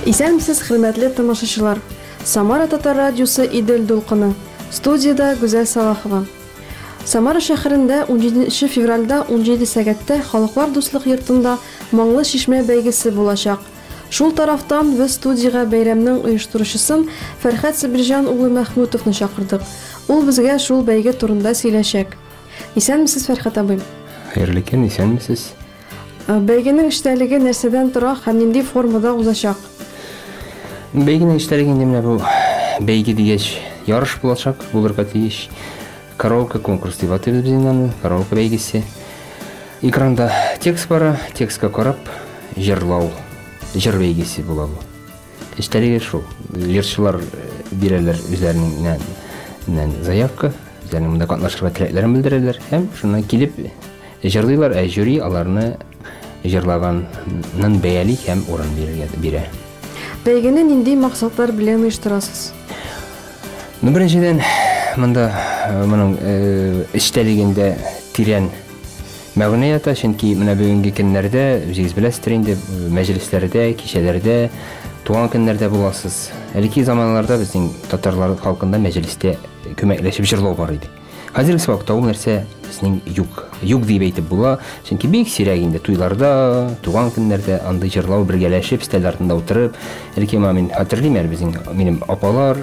Исәнмесез, хөрмәтле тамашачылар. Самара Татар радиосы Идел дулкыны. Студияда Гүзәл Салахова. Самара шәһәрендә 17 февральдә 17 сәгатьтә Халыклар дуслык йортында Маңлы Шишмә бәйгесе булачак. Шул тарафтан без студияга бәйрәмнең оештыручысын Фәрхәт Сабирҗан улы Мәхмүтовны чакырдык. Ул безгә шул бәйге турында сөйләшәк. Исәнмесез, Фәрхәт абый? Хәерле көн, исәнмесез. Бәйгенең эштәлеге нәрсәдән тора һәм нинди формада узачак? Бәйгенең эштәлеге менә бу бәйге дигәч ярыш булачак, булырга тиеш. Караоке конкурс дип атыйбыз без аны, караоке бәйгесе. Экранда текст бара, текстка карап җырлау, җыр бәйгесе була бу. Эштәлеге шул. Җырчылар бирәләр үзләреннән заявка, үзләренең монда катнашырга теләкләрен белдерәләр һәм шуннан килеп җырлыйлар, ә жюри аларны җырлаганнан бәяли һәм урын бирә. Бәйгене нинди максатлар белән оештырасыз? Беренчедән, монда моның эштәлегендә тирән мәгънә ята, чөнки менә бүгенге көннәрдә үзегез беләсездер инде, мәҗлесләрдә, кичәләрдә, туган көннәрдә буласыз. Әлеге заманнарда безнең татарлар халкында мәҗлестә күмәкләшеп җырлау бар иде. Хәзерге вакытта ул нәрсә безнең юк дип әйтеп була, чөнки бик сирәк инде туйларда, туган көннәрдә андый җырлау бергәләшеп, стәл артында утырып, әлеге мин хәтерлим, минем апалар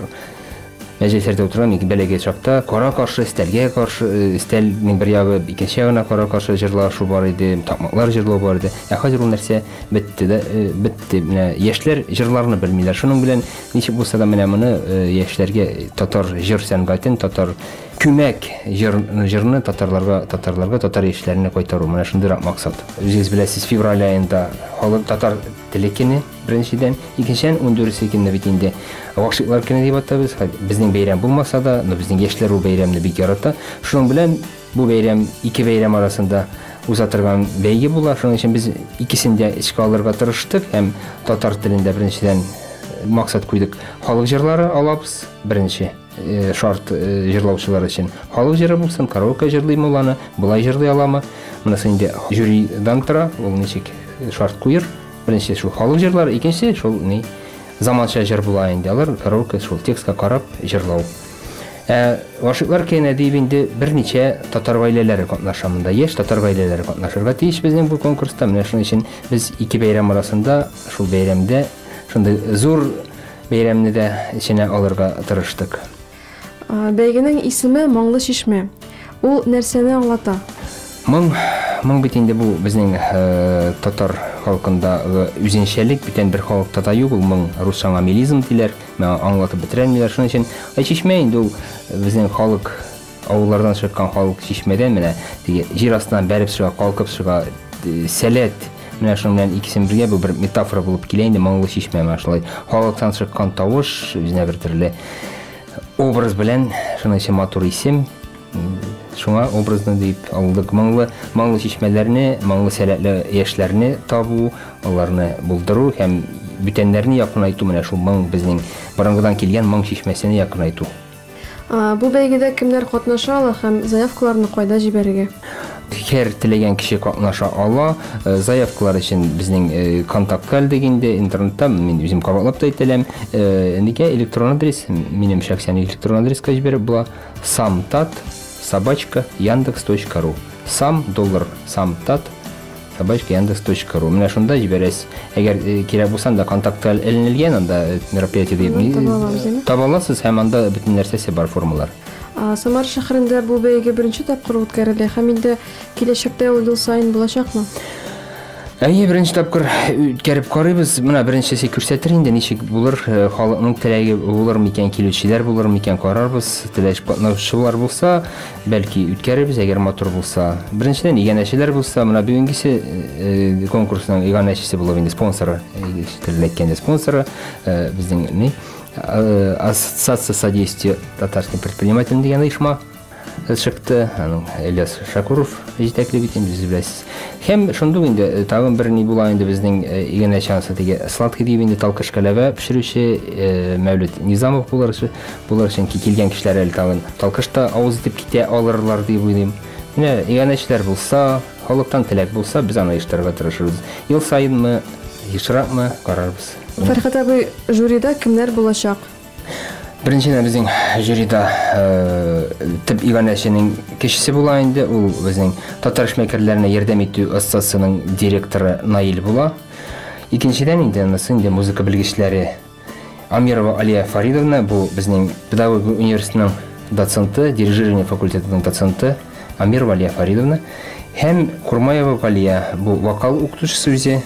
мәҗлесләрдә утырган бәләгә чакта кара-каршы стәлгә каршы, стәлнең бер ягы икенче ягына кара-каршы җырлашу бар иде, такмаклар җырлау бар иде. Хәзер ул нәрсә бетте. Менә яшьләр җырларны белмиләр. Шуның белән ничек булса да менә моны яшьләргә татар җыр сәнгатен, татар күмәк җырны татарларга, татар яшьләренә кайтару. Менә шундый максат. Үзегез беләсез, февраль аенда халык татар теле көне беренчедән, икенчедән 14 көнне бит инде вакытлар көне дип атабыз. Безнең бәйрәм булмаса да, безнең яшьләр ул бәйрәмне бик ярата. Шуның белән бу бәйрәм ике бәйрәм арасында узатырган бәйге була. Шуның өчен без икесен дә эшкә алырга тырыштык һәм татар телендә беренчедән максат куйдык. Халык җырлары алабыз беренче. Шарт җырлаучылар өчен халык җыры булсын, караоке җырлыймы ул аны, булай җырлый аламы? Монысы инде жюридан тора, ул ничек шарт куер. Беренче шул халык җырлары, икенче шул заманча җыр була инде. Алар караоке шул текстка карап җырлау. Гашыйклар көне дип инде берничә татар гаиләләре катнаша монда. Яшь татар гаиләләре катнашырга тиеш безнең бу конкурста. Менә шуның өчен без ике бәйрәм арасында шул бәйрәмдә шундый зур бәйрәмне дә иченә алырга тырыштык. Бәйгенең исеме Маңлы Шишмә. Ул нәрсәне аңлата? Моң бит инде бу безнең татар халкында үзенчәлек битен бер халыкта да юк, ул моң русча амелизм диләр, аңлатып бетерәлмиләр. Шуның өчен Шишмә инде ул безнең халык авыллардан чыккан халык Шишмәдән менә җир астыннан бәреп чыга, калкып чыга, сәләт. Менә шуның белән икесен бергә бу бер метафора булып килә инде Маңлы Шишмә шулай. Халыктан чыккан тавыш, үзенә бер төрле образ белән, шуның өчен матур исем. Шуңа образны дип алдык. Маңлы Шишмәләрне, маңлы сәләтле яшьләрне табу, аларны булдыру һәм бүтәннәрне якынайту. Менә шул безнең борынгыдан килгән Маң Шишмәсенә якынайту. Бу бәйгедә кемнәр катнаша ала һәм заявкаларны кайда җибәрергә? Һәр теләгән кеше катнаша ала. Заявкалар өчен безнең контактка дигәндә интернетта мин үзем кабатлап та әйтәләм. Нигә электрон адрес, минем шәхси электрон адреска җибәреп була. samtat@yandex.ru $samtat@yandex.ru. Менә шунда җибәрәс. Әгәр кирәк булса да контактка эленелгән, анда мероприятие дип таба аласыз һәм анда бөтен нәрсәсе бар, формалар. Самара шәһәрендә бу бәйге беренче тапкыр үткәрелә һәм инде киләчәктә ул ел сайын булачакмы? Беренче тапкыр үткәреп карыйбыз. Менә беренчесе күрсәтер инде ничек булыр, халыкның теләге булыр микән, килүчеләр булыр микән, карарбыз. Теләш катнашучылар булса, бәлки үткәребез, әгәр матур булса. Беренчедән игәнәчеләр булса, менә бүгенгесе конкурсның игәнәчесе булып инде спонсоры, теләккәндә спонсоры безнең Ассоциация содействия татарским предпринимателям дигән оешма чыкты. Ильяс Шакуров җитәклек итә безбез. Һәм шундый инде тагын бер ни була инде безнең игәнәчәнсе диге сладкий дип инде талкыш каләвә пешерүче Мәүлид Низамов булыр өчен килгән кешеләр әле тагын талкышта авыз дип китә алырлар дип уйлыйм. Менә игәнәчләр булса, халыктан теләк булса, без аны оештырырга тырышабыз. Ел сайынмы, ешракмы карарбыз. Фәрхәт абый, жюрида кемнәр булачак? Беренчедән безнең жюрида төп иганәченең кешесе була инде, ул безнең татар эшмәкәрләренә ярдәм итү ассоциациясының директоры Наил була. Икенчедән инде музыка белгечләре Амирова Алия Фаридовна, бу безнең педагогия университетының доценты, дирижирование факультетының доценты Амирова Алия Фаридовна, һәм Курмаева Галия, бу вокал укытучысы үзе,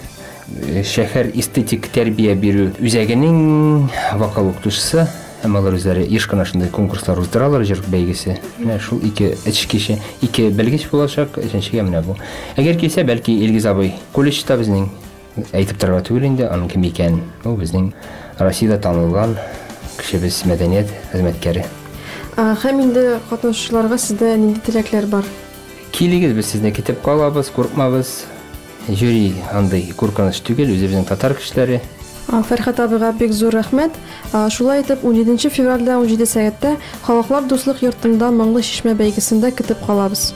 шәһәр эстетик тәрбия бирү үзәгенең вокал укытучысы. Һәм алар үзләре еш-кына шундый конкурслар уздыралар, җыр бәйгесе. Менә шул ике белгеч булачак, өченчегә менә бу. Әгәр килсә, бәлки Илгиз абый колледжда безнең әйтеп торырга түгел инде, аның кем икән. Ул безнең Россиядә танылган кешебез, мәдәният хезмәткәре. Һәм инде катнашучыларга сездә нинди теләкләр бар? Килегез, без сезне китеп калабыз, курыкмабыз. Жюри андай куркыныч түгел, үзебезнең татар кешеләре. Фәрхәт абыйга бик зур рәхмәт. Шулай итеп, 17 февральдә 17 сәгатьтә Халыклар дуслык йортында Моңлы чишмә бәйгесендә көтеп калабыз.